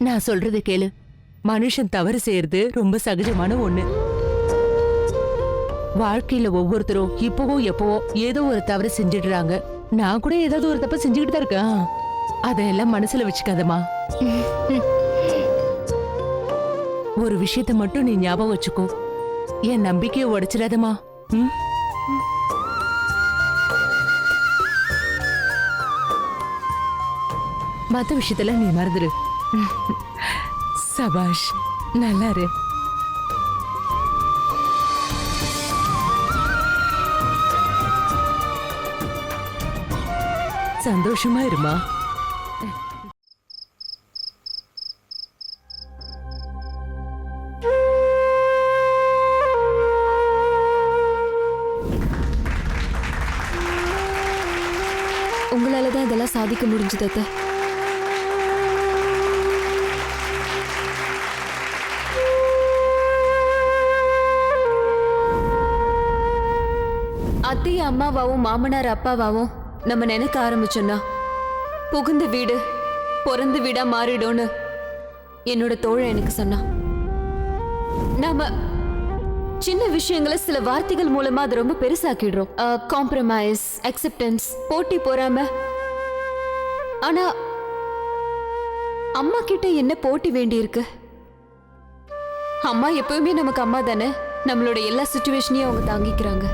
நான் சொல்றது கேளு. மனுஷன் தவறு செய்யறது ரொம்ப சகஜமான ஒண்ணு. வாழ்க்கையில ஒவ்வொருத்தரும் இப்பவோ எப்பவோ ஏதோ ஒரு தவறு செஞ்சிடுறாங்க. நான் கூட ஏதாவது ஒரு தப்பு செஞ்சுக்கிட்டு தான் இருக்கேன். அதெல்லாம் மனசுல வச்சுக்காதமா. ஒரு விஷயத்த மட்டும் நீ ஞாபகம் வச்சுக்கோ, என் நம்பிக்கையை உடைச்சிடாதமா. மத்த விஷயத்துல நீ மறந்துடு. சபாஷ், நல்லா இரு. சந்தோஷமா இருமா. உங்களாலதான் இதெல்லாம் சாதிக்க முடிஞ்சது அத்தை. அத்தையும் அம்மாவாவும் மாமனார் அப்பாவாவும் நம்ம நினைக்க ஆரம்பிச்சோன்னா புகுந்த வீடு பிறந்த வீடா மாறிடும்னு என்னோட தோழன் எனக்கு சொன்னா. நாம சின்ன விஷயங்களை சில வார்த்தைகள் மூலமா அதை ரொம்ப பெருசாக்கிடுறோம். காம்ப்ரமைஸ், அக்செப்டன்ஸ், போட்டி போறாம. ஆனா அம்மா கிட்ட என்ன போட்டி வேண்டி இருக்கு? அம்மா எப்பவுமே நமக்கு அம்மா தானே. நம்மளோட எல்லா சிச்சுவேஷனையும் அவங்க தாங்கிக்கிறாங்க.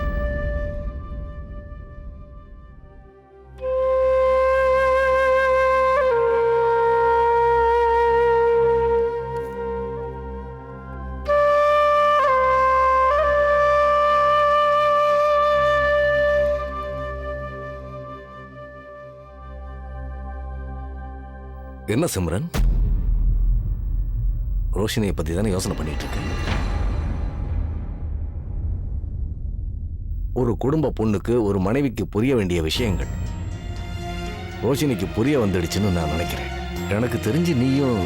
என்ன சிம்ரன், ரோஷினியை பத்தி தானே யோசனை பண்ணிட்டு இருக்க? ஒரு குடும்ப பொண்ணுக்கு ஒரு மனைவிக்கு புரிய வேண்டிய விஷயங்கள் ரோஷினிக்கு புரிய வந்துடுச்சுன்னு நான் நினைக்கிறேன். எனக்கு தெரிஞ்சு நீயும்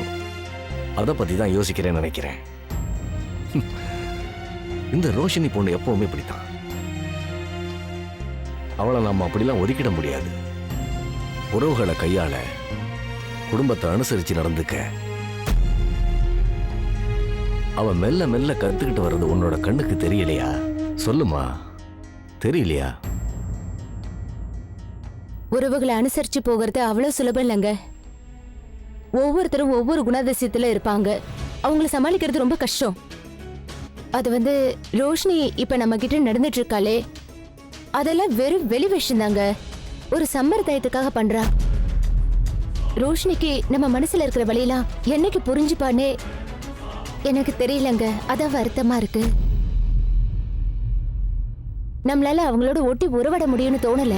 அதை பத்தி தான் யோசிக்கிறேன்னு நினைக்கிறேன். இந்த ரோஷினி பொண்ணு எப்பவுமே இப்படித்தான். அவளை நாம அப்படிலாம் ஒதுக்கிட முடியாது. உறவுகளை கையாள, குடும்பத்தை அனுசரிச்சு நடந்துக்க அவ மெல்ல மெல்ல கத்துக்கிட்டு வர்றது உன்னோட கண்ணுக்கு தெரியலையா? சொல்லுமா, தெரியலையா? உறவுகளை அனுசரிச்சு போகிறது அவ்வளவு சுலபம் இல்லைங்க. ஒவ்வொருத்தரும் ஒவ்வொரு குணாதிசயத்துல இருப்பாங்க. அவங்கள சமாளிக்கிறது ரொம்ப கஷ்டம். அது ரோஷினி இப்ப நம்ம கிட்ட நடந்துட்டு இருக்காளே, அதெல்லாம் வெறும் வெளி விஷயம் தாங்க. ஒரு சம்பிரதாயத்துக்காக பண்றா. ரோஷினிக்கு நம்ம மனசுல இருக்கிற வழியெல்லாம் என்னைக்கு புரிஞ்சுப்பானே எனக்கு தெரியலங்க. அதான் வருத்தமா இருக்கு. நம்மளால அவங்களோட ஒட்டி உறவாட முடியும்னு தோணல.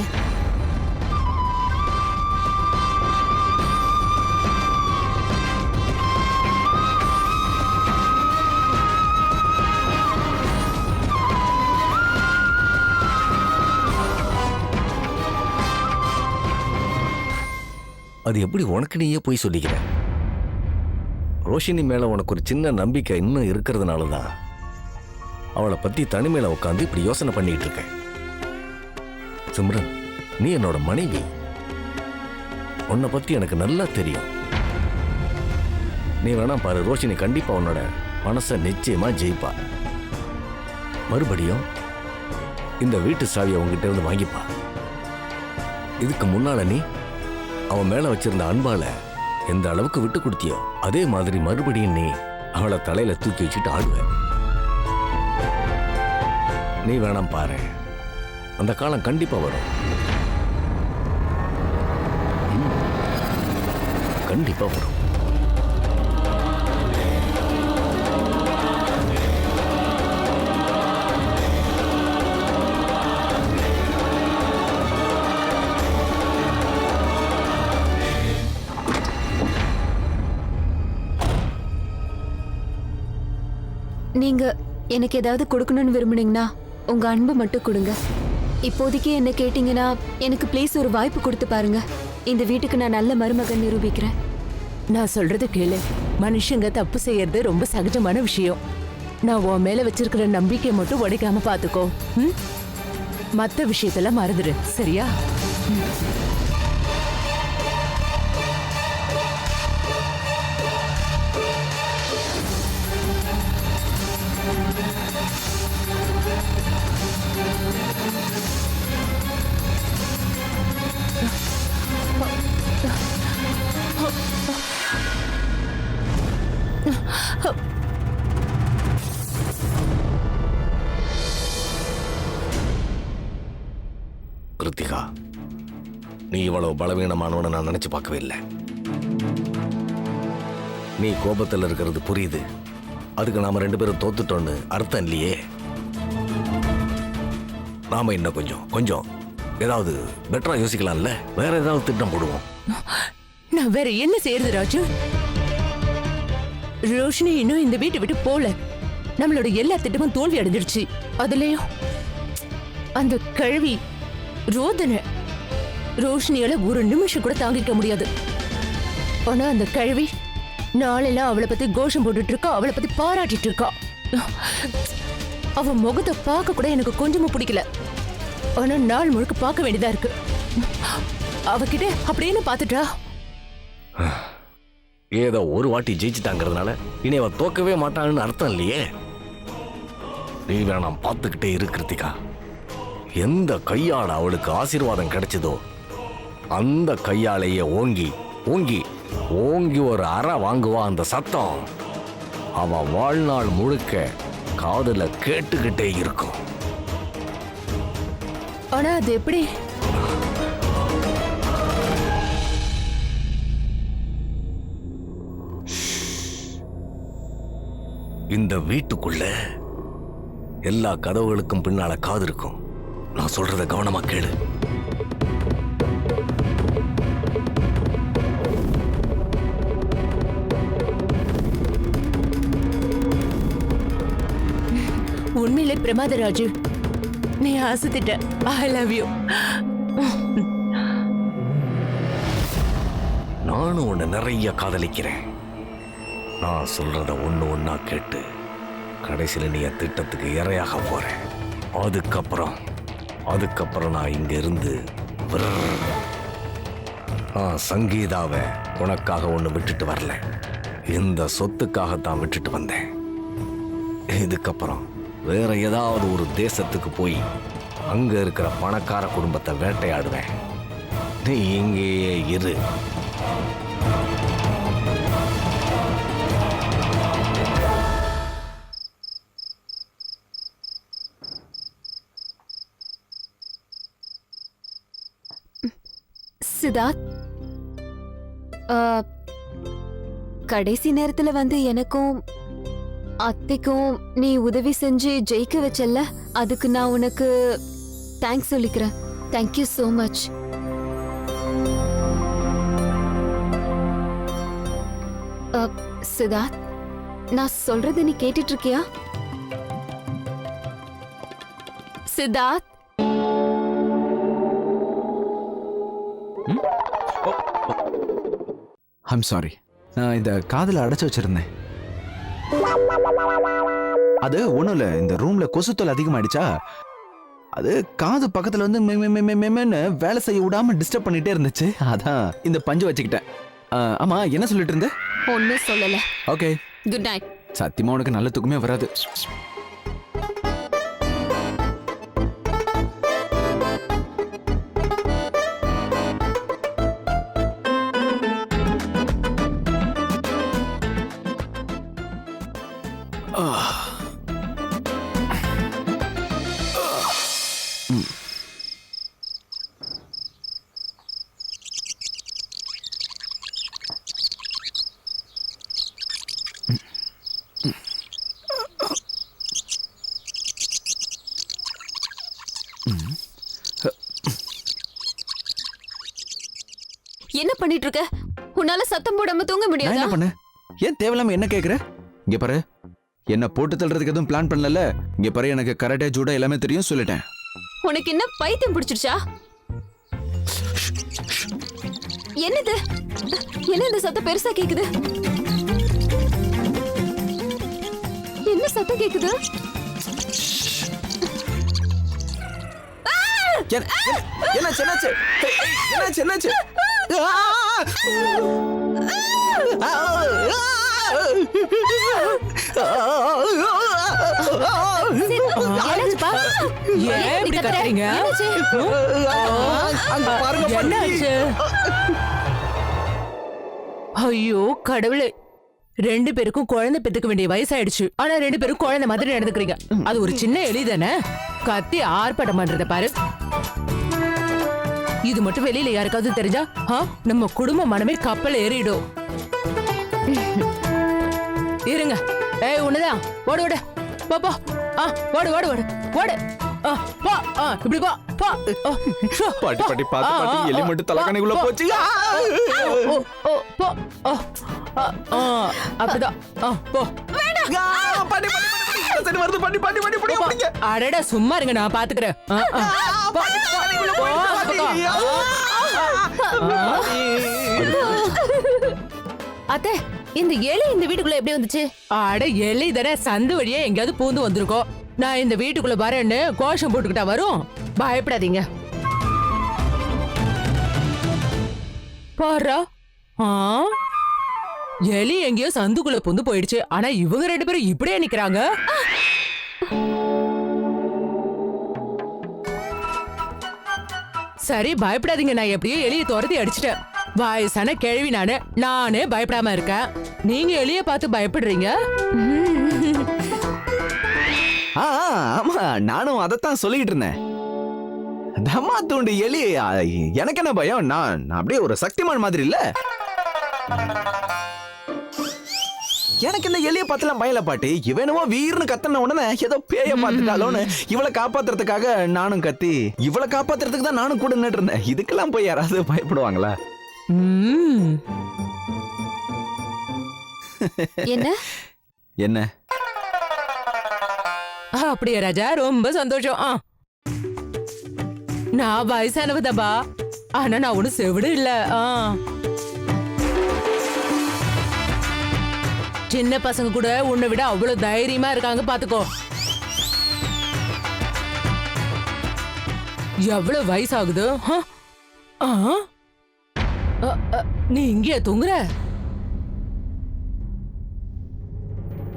அது எப்படி உனக்கு நீயே போய் சொல்லிக்கிற? ரோஷினி மேல உனக்கு ஒரு சின்ன நம்பிக்கை இன்னும் இருக்கிறதுனால தான் அவளை பத்தி தனிமையில உட்காந்து இப்படி யோசனை பண்ணிட்டு இருக்க. சிம்ரன், நீ என்னோட மனைவி. உன்னை பத்தி எனக்கு நல்லா தெரியும். நீ வேணா பாரு, ரோஷினி கண்டிப்பா உன்னோட மனசை நிச்சயமா ஜெயிப்பா. மறுபடியும் இந்த வீட்டு சாவியை உங்ககிட்ட இருந்து வாங்கிப்பா. இதுக்கு முன்னால நீ அவன் மேல வச்சிருந்த அன்பால எந்த அளவுக்கு விட்டு கொடுத்தியோ அதே மாதிரி மறுபடியும் நீ அவளை தலையில தூக்கி வச்சுட்டு ஆடுவ. நீ வேணாம் பாரு, அந்த காலம் கண்டிப்பா வரும். கண்டிப்பா வரும். நீங்க எனக்கு ஏதாவது கொடுக்கணும்னு விரும்புனீங்கன்னா உங்க அன்பு மட்டும் கொடுங்க. இப்போதைக்கு என்ன கேட்டீங்கன்னா எனக்கு ப்ளீஸ் ஒரு வாய்ப்பு கொடுத்து பாருங்க. இந்த வீட்டுக்கு நான் நல்ல மருமகன் நிரூபிக்கிறேன். நான் சொல்றது கேளு. மனுஷங்க தப்பு செய்யறது ரொம்ப சகஜமான விஷயம். நான் உன் மேல வச்சிருக்கிற நம்பிக்கையை மட்டும் உடைக்காம பாத்துக்கோ. மத்த விஷயத்தெல்லாம் மறந்துடு, சரியா? கிருத்திகா, நீ இவ்வளவு பலவீனமானவன நான் நினைச்சு பார்க்கவே இல்லை. நீ கோபத்தில் இருக்கிறது புரியுது. அதுக்கு நாம 2 பேரும் தோத்துட்டோன்னு அர்த்தம் இல்லையே. நாம இன்னும் கொஞ்சம் ஏதாவது பெட்டரா யோசிக்கலாம்ல. வேற ஏதாவது திட்டம் போடுவோம். நான் வேற என்ன செய்யறது ராஜு? ரோஷினி இன்னும் இந்த வீட்டை விட்டு போல. நம்மளோட எல்லா திட்டமும் தோல்வி அடைஞ்சிருச்சு. அதுலயும் அந்த கழுவி ரோதனை ரோஷினியால ஒரு நிமிஷம் கூட தாங்கிக்க முடியாது. ஆனா அந்த கழுவி நாளெல்லாம் அவளை பத்தி கோஷம் போட்டுட்டு இருக்கா, அவளை பத்தி பாராட்டிட்டு இருக்கா. அவ முகத்தை பார்க்க கூட எனக்கு கொஞ்சமும் பிடிக்கல. ஆனா நாள் முழுக்க பார்க்க வேண்டியதா இருக்கு. அவகிட்ட அப்படின்னு பாத்துட்டா. ஏதோ ஒரு வாட்டி ஜெயிச்சுட்டாங்கிறதுனால இனி அவ தோக்கவே மாட்டான்னு அர்த்தம் இல்லையே. நீ வேணாம் பார்த்துக்கிட்டே இரு கிருத்திகா. எந்த கையால அவளுக்கு ஆசீர்வாதம் கிடைச்சதோ அந்த கையாலேயே ஓங்கி ஓங்கி ஓங்கி ஒரு அறை வாங்குவா. அந்த சத்தம் அவ வாழ்நாள் முழுக்க காதுல கேட்டுக்கிட்டே இருக்கும். ஆனா அது எப்படி? இந்த வீட்டுக்குள்ள எல்லா கதவுகளுக்கும் பின்னால காது இருக்கும். நான் சொல்றத கவனமா கேளு. உண்மையிலே பிரமாத ராஜு, நீ ஆசைத்திட்ட. I love you. நானும் உன்னை நிறைய காதலிக்கிறேன். நான் சொல்றத ஒண்ணா கேட்டு கடைசியில நீ என் திட்டத்துக்கு இரையாக போறேன். அதுக்கப்புறம் நான் இங்க இருந்து நான் சங்கீதாவை உனக்காக ஒண்ணு விட்டுட்டு வரல. இந்த சொத்துக்காகத்தான் விட்டுட்டு வந்தேன். இதுக்கப்புறம் வேற ஏதாவது ஒரு தேசத்துக்கு போய் அங்க இருக்கிற பணக்கார குடும்பத்தை வேட்டையாடுவேன். நீ இங்கேயே இரு. சித்தார்த், கடைசி நேரத்துல வந்து எனக்கும் அத்தைக்கும் நீ உதவி செஞ்சு ஜெயிக்க வச்சல்ல, அதுக்கு நான் உனக்கு தேங்க்ஸ் சொல்லிக்கிறேன். Thank you so much. சித்தார்த், நான் சொல்றத நீ கேட்டுட்டு இருக்கியா? சித்தார்த், ஐம் சாரி, நான் இந்த காதில் அடைச்சு வச்சிருந்தேன். அது ஒன்றும் இல்லை, இந்த ரூம்ல கொசுத்தொல் அதிகமாயிடுச்சா, அது காது பக்கத்துல வந்து மென்னு வேலை செய்ய விடாம டிஸ்டர்ப் பண்ணிட்டே இருந்துச்சு. அதான் இந்த பஞ்சு வச்சுக்கிட்டேன். ஆமா, என்ன சொல்லிட்டு இருந்த? ஒன்னும் சொல்லல. Okay, good night. சத்தியமா உனக்கு நல்ல தூக்கமே வராது. என்ன பண்ணிட்டு இருக்க? உன்னால சத்தம் போடாம தூங்க நான் முடியாதா? என்ன பண்ண? ஏன் தேவையில்லாம என்ன கேக்குற? இங்க பாரு, என்ன போட்டு தள்ளுறதுக்கு எதுவும் பிளான் பண்ணல. இங்க பாரு, எனக்கு கராட்டே ஜூடோ எல்லாமே தெரியும், சொல்லிட்டேன். உனக்கு என்ன பைத்தியம் பிடிச்சிருச்சா? என்னது? என்ன இந்த சத்தம் பெருசா கேக்குது? என்ன சத்தம் கேக்குது? என்னாச்சு? என்னாச்சுப்பா? ஏன் இப்படி கத்துறீங்க? என்னாச்சு? ஐயோ கடவுளே, 2 பேருக்கும் குழந்தை பெத்துக்க வேண்டிய வயசாயிடுச்சு. ஆனா 2 பேரும் குழந்தை மாதிரி நடந்துக்கிறீங்க. அது ஒரு சின்ன எலி தானே, கத்தி ஆர்ப்பாட்டம் பண்றத பாரு. இது மட்டும் வெளியில யாருக்காவது தெரிஞ்சா நம்ம குடும்ப மனமே கப்பல் ஏறிடும். இருங்க. ஏய் உன்னதான் ஓடு ஓடு போ போ. ஓடு ஓடு ஓடு ஓடு. போ இப்படி போ போ. பாட்டி பாட்டி பாத்து பாட்டி எலி மட்டும் தலைக்கணைக்குள்ள போச்சு. போ. அப்படிதான். போ. பாட்டி பாட்டி சரி வருது பாட்டி பாட்டி பாட்டி பிடிங்க. அடடா சும்மா இருங்க, நான் பாத்துக்கிறேன். அத்தை, இந்த எலி இந்த வீட்டுக்குள்ள எப்படி வந்துச்சு? அட எலி தானே, சந்து வழியா எங்கேயாவது பூந்து வந்திருக்கோம். நான் இந்த வீட்டுக்குள்ள வரேன்னு கோஷம் போட்டுக்கிட்டா வரும். பயப்படாதீங்க. பாரா, எலி எங்கேயோ சந்துக்குள்ள புந்து போயிடுச்சு. ஆனா இவங்க 2 பேரும் இப்படியே நிக்கிறாங்க. சரி பயப்படாதீங்க, நான் எப்படியோ எலியை துரத்தி அடிச்சிட்டேன். வயசான கேள்வி நானே பயப்படாம இருக்கேன். நீங்க எலிய பார்த்து பயப்படுறீங்க. ஆமா, நானும் அதத்தான் சொல்லிட்டு இருந்தேன். தம்மா தூண்டு எலி, எனக்கு என்ன பயம்? நான் அப்படியே ஒரு சக்திமான் மாதிரி இல்ல. எனக்கு இந்த எலிய பார்த்துலாம் பயல பாட்டி. இவனவோ வீர்னு கத்தன உடனே ஏதோ பேய பார்த்துட்டாலோன்னு இவளை காப்பாத்துறதுக்காக நானும் கத்தி, இவளை காப்பாத்துறதுக்கு தான் நானும் கூட நின்று இருந்தேன். இதுக்கெல்லாம் போய் யாராவது பயப்படுவாங்களா? என்ன என்ன அப்படியா ராஜா, ரொம்ப சந்தோஷம். நான் வயசானவதபா, ஆனா நான் ஒண்ணு செவிடு இல்ல. சின்ன பசங்க கூட உன்னை விட அவ்வளவு தைரியமா இருக்காங்க பாத்துக்கோ. எவ்வளவு வயசாகுது? நீ இங்கே தூங்குற?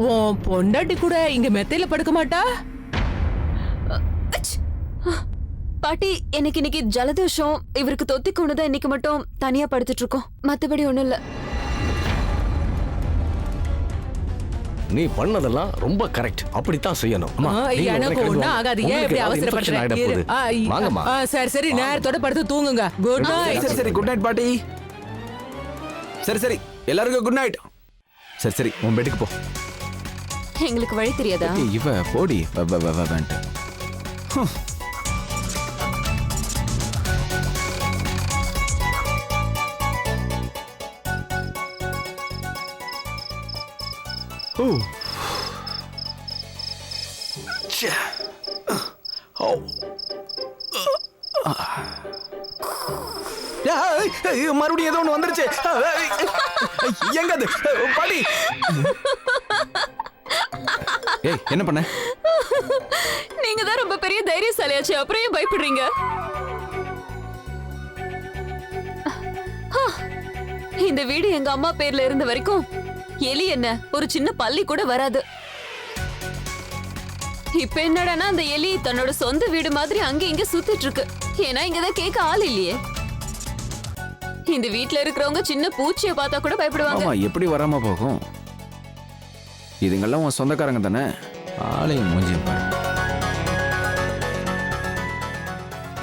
உன் பொண்டாட்டி கூட இங்க மெத்தையில படுக்க மாட்டா? பாட்டி, எனக்கு இன்னைக்கு ஜலதோஷம். இவருக்கு தொத்தி கொண்டுதான் இன்னைக்கு மட்டும் தனியா படுத்துட்டு இருக்கோம். மத்தபடி ஒண்ணும் இல்ல. நீ பண்ணதெல்லாம் ரொம்ப கரெக்ட். அப்படித்தான் செய்யணும். எனக்கு ஒண்ணும் ஆகாது. ஏன் இப்படி அவசரப்படுற? வாங்கம்மா. சரி சரி, நேரத்தோட படுத்து தூங்குங்க. Good night. சரி சரி, குட் நைட் பாட்டி. சரி சரி, எல்லாருக்கும் குட் நைட். சரி சரி, உன் பெட்டுக்கு போ. எங்களுக்கு வழி தெரியாதா? இவ போடி வந்துட்டு. மறுபடியும் ஏதோ ஒண்ணு வந்துருச்சு. எங்க அது பாடி? ஏய், என்ன பண்ண? நீங்க தான் ரொம்ப பெரிய தைரியசாலியாச்சு, அப்புறம் ஏன் பயப்படுறீங்க? இந்த வீடு எங்க அம்மா பேர்ல இருந்த வரைக்கும் எலி என்ன ஒரு சின்ன பள்ளி கூட வராது. இப்ப என்னடானா அந்த எலி தன்னோட சொந்த வீடு மாதிரி அங்க இங்க சுத்திட்டு இருக்கு. ஏன்னா இங்கதான் கேட்க ஆள் இல்லையே. இந்த வீட்ல இருக்கிறவங்க சின்ன பூச்சியை பார்த்தா கூட பயப்படுவாங்க. ஆமா, எப்படி வராம போகும்? இதுங்கெல்லாம் உன் சொந்தக்காரங்க தானே. ஆளையும் மூஞ்சி பாரு.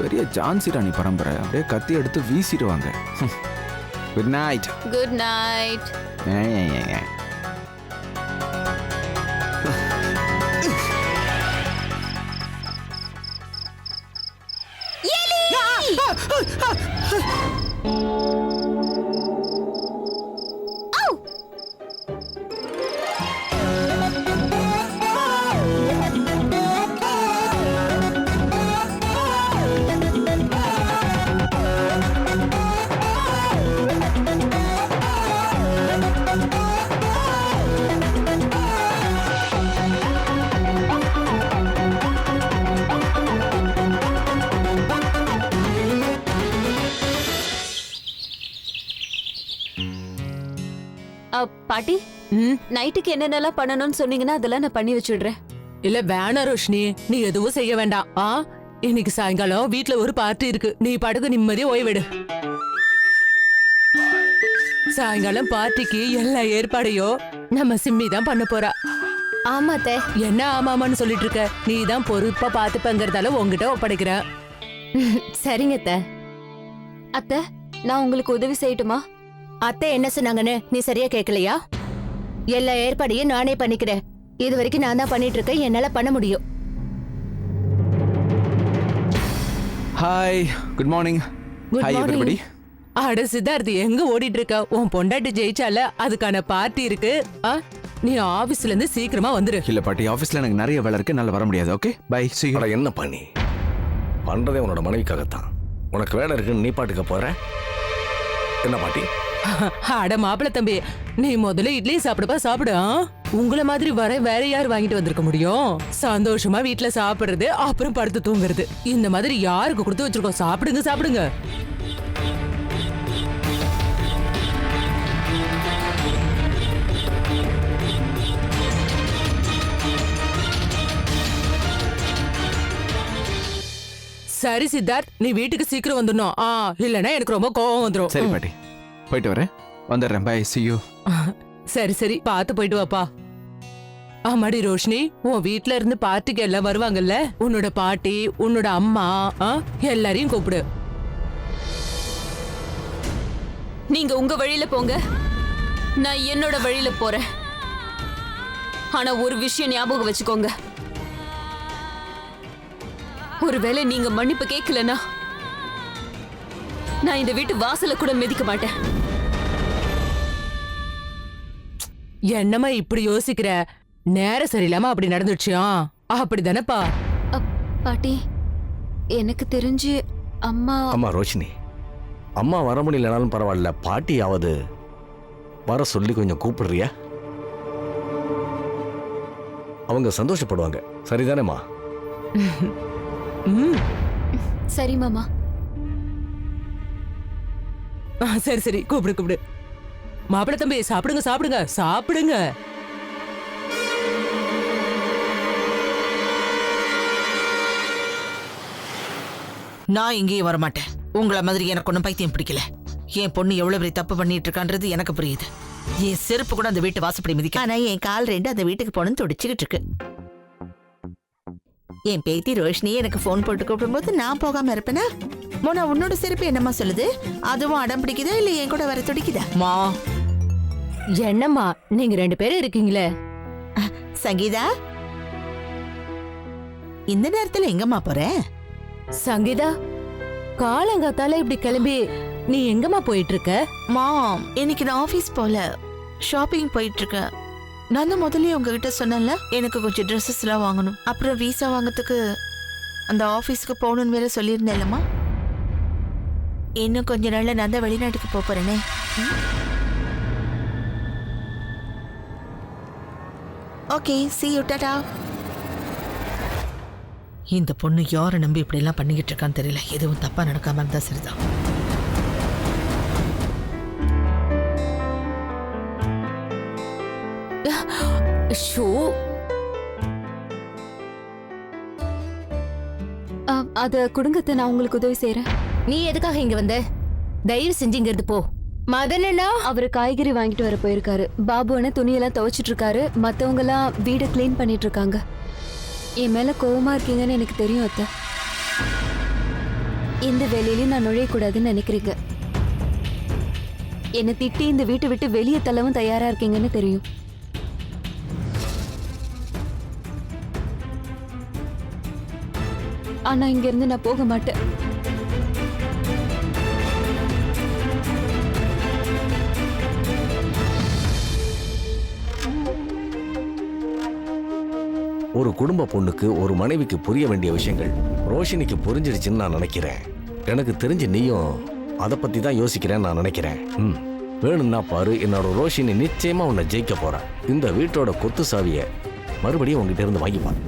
பெரிய ஜான்சி ராணி பரம்பரை. அப்படியே கத்தி எடுத்து வீசிடுவாங்க. Good night. Good night. பாட்டி, நைட்டுக்கு என்னென்னலாம் பண்ணணும்னு சொன்னீங்கன்னா அதெல்லாம் நான் பண்ணி வச்சுடுறேன். இல்ல வேணாம் ரோஷினி, நீ எதுவும் செய்ய வேண்டாம். இன்னைக்கு சாயங்காலம் வீட்ல ஒரு பார்ட்டி இருக்கு. நீ படுத்து நிம்மதியா ஓய்வெடு. சாயங்காலம் பார்ட்டிக்கு எல்லா ஏற்பாடையும் நம்ம சிம்மி தான் பண்ண போறா. ஆமா அத்தை. என்ன ஆமாமான்னு சொல்லிட்டு இருக்க? நீ தான் பொறுப்பா பாத்துப்பங்கிறதால உங்ககிட்ட ஒப்படைக்கிறேன். சரிங்க அத்தை. அத்தை, நான் உங்களுக்கு உதவி செய்யட்டுமா? அத்தை என்ன சொன்னாங்கன்னு நீ சரியா கேட்கலையா? எல்லா ஏற்பாடையும் நானே பண்ணிக்கிறேன். இது வரைக்கும் நான் தான் பண்ணிட்டு இருக்கேன், என்னால பண்ண முடியும். Hi, good morning. Good hi morning. Everybody. அட சித்தார்த், எங்க ஓடிட்டு இருக்க? உன் பொண்டாட்டி ஜெயிச்சால, அதுக்கான பார்ட்டி இருக்கு. நீ ஆபீஸ்ல இருந்து சீக்கிரமா வந்துரு. இல்ல பாட்டி, ஆபீஸ்ல எனக்கு நிறைய வேலை இருக்கு, என்னால வர முடியாது. Okay bye, see you. அட என்ன பண்ணி பண்றதே உன்னோட மனைவிக்காகத்தான். உனக்கு வேலை இருக்குன்னு நீ பாட்டுக்க போற. என்ன பாட்டி? அட மாப்பிள தம்பி, நீ முதல்ல இட்லி சாப்பிடுப்பா, சாப்பிடு. உங்களை மாதிரி வேற யார் வாங்கிட்டு வந்திருக்க முடியும்? சந்தோஷமா வீட்டுல சாப்பிடுறது, அப்புறம் படுத்து தூங்குறது, இந்த மாதிரி யாருக்கு கொடுத்து வச்சிருக்கோம்? சாப்பிடுங்க சாப்பிடுங்க. சரி சித்தார்த், நீ வீட்டுக்கு சீக்கிரம் வந்துடணும். இல்லனா எனக்கு ரொம்ப கோவம் வந்துடும். சரி பாட்டி, போயிட்டு வரேன், வந்துடுறேன். Bye, see you. சரி சரி, பார்த்து போயிட்டு வாப்பா. ஆமாடி ரோஷினி, உன் வீட்ல இருந்து பார்ட்டிக்கு எல்லாம் வருவாங்கல்ல, உன்னோட பாட்டி, உன்னோட அம்மா, எல்லாரையும் கூப்பிடு. நீங்க உங்க வழியில போங்க, நான் என்னோட வழியில போறேன். ஆனா ஒரு விஷயம் ஞாபகம் வச்சுக்கோங்க, ஒருவேளை நீங்க மன்னிப்பு கேட்கலனா நான் இந்த வீட்டு வாசல கூட மிதிக்க மாட்டேன். என்னம்மா இப்படி யோசிக்கிற? நேரம் சரியில்லாம அப்படி நடந்துடுச்சியா? அப்படிதானப்பா? பாட்டி, எனக்கு தெரிஞ்சு அம்மா அம்மா ரோஷினி, அம்மா வர முடியலனாலும் பரவாயில்ல, பாட்டியாவது வர சொல்லி கொஞ்சம் கூப்பிடுறியா? அவங்க சந்தோஷப்படுவாங்க. சரிதானேம்மா? சரி மாமா. சரி சரி, கூப்பிடு கூப்பிடு. மாப்பிள தம்பி, சாப்பிடுங்க சாப்பிடுங்க சாப்பிடுங்க. நான் இங்கேயும் வரமாட்டேன். உங்களை மாதிரி எனக்கு ஒன்றும் பைத்தியம் பிடிக்கல. என் பொண்ணு எவ்வளவு பெரிய தப்பு பண்ணிட்டு இருக்கான்றது எனக்கு புரியுது. என் செருப்பு கூட அந்த வீட்டு வாசப்படி மிதிக்க. ஆனா என் கால் ரெண்டு அந்த வீட்டுக்கு போகணும்னு துடிச்சுக்கிட்டு இருக்கு. என் பேத்தி ரோஷினி எனக்கு போன் போட்டு கூப்பிடும்போது நான் போகாம இருப்பேனா? மோனா, உன்னோட செருப்பு என்னம்மா சொல்லுது? அதுவும் அடம் பிடிக்குதா இல்ல என் கூட வர துடிக்குதா? மா, என்னம்மா நீங்க 2 பேரும் இருக்கீங்களே. சங்கீதா, இந்த நேரத்துல எங்கம்மா போற? சங்கீதா, காலங்காத்தால இப்படி கிளம்பி நீ எங்கம்மா போயிட்டு இருக்க? மாம், இன்னைக்கு நான் ஆபீஸ் போல, ஷாப்பிங் போயிட்டு இருக்கேன். நான் தான் முதல்லயே உங்ககிட்ட சொன்னேன்ல, எனக்கு கொஞ்சம் ட்ரெஸ்ஸஸ் எல்லாம் வாங்கணும். அப்புறம் வீசா வாங்கறதுக்கு அந்த ஆபீஸ்க்கு போகணும்னு வேற சொல்லியிருந்தேன்லம்மா. இன்னும் கொஞ்ச நாள்ல நான் தான் வெளிநாட்டுக்கு போறேனே. ஓகே, see you, டாடா. இந்த பொண்ணு யாரை நம்பி இப்படி எல்லாம் பண்ணிக்கிட்டு இருக்கான்னு தெரியல. எதுவும் தப்பா நடக்காம இருந்தா சரிதான். ஷோ, அத குடுங்கத்தை, நான் உங்களுக்கு உதவி செய்யறேன். நீ எதுக்காக இங்க வந்த? தயவு செஞ்சு இங்க இருந்து போ. மதனனா அவரு காய்கறி வாங்கிட்டு வர போயிருக்காரு. பாபுவன துணியெல்லாம் துவைச்சிட்டு இருக்காரு. மத்தவங்க எல்லாம் வீடை கிளீன் பண்ணிட்டு இருக்காங்க. என் மேல கோவமா இருக்கீங்கன்னு எனக்கு தெரியும் அத்தை. இந்த வேலையிலயும் நான் நுழையக்கூடாதுன்னு நினைக்கிறீங்க. என்னை திட்டி இந்த வீட்டை விட்டு வெளியே தள்ளவும் தயாரா இருக்கீங்கன்னு தெரியும். ஆனா இங்க இருந்து நான் போக மாட்டேன். ஒரு குடும்ப பொண்ணுக்கு, ஒரு மனைவிக்கு புரிய வேண்டிய விஷயங்கள் ரோஷினிக்கு புரிஞ்சிருச்சுன்னு நான் நினைக்கிறேன். எனக்கு தெரிஞ்சு நீயும் அதை பத்தி தான் யோசிக்கிறேன்னு நான் நினைக்கிறேன். வேணும்னா பாரு, என்னோட ரோஷினி நிச்சயமா உன்னை ஜெயிக்க போறா. இந்த வீட்டோட கொத்து சாவிய மறுபடியும் உங்ககிட்ட இருந்து வாங்கிப்பான்.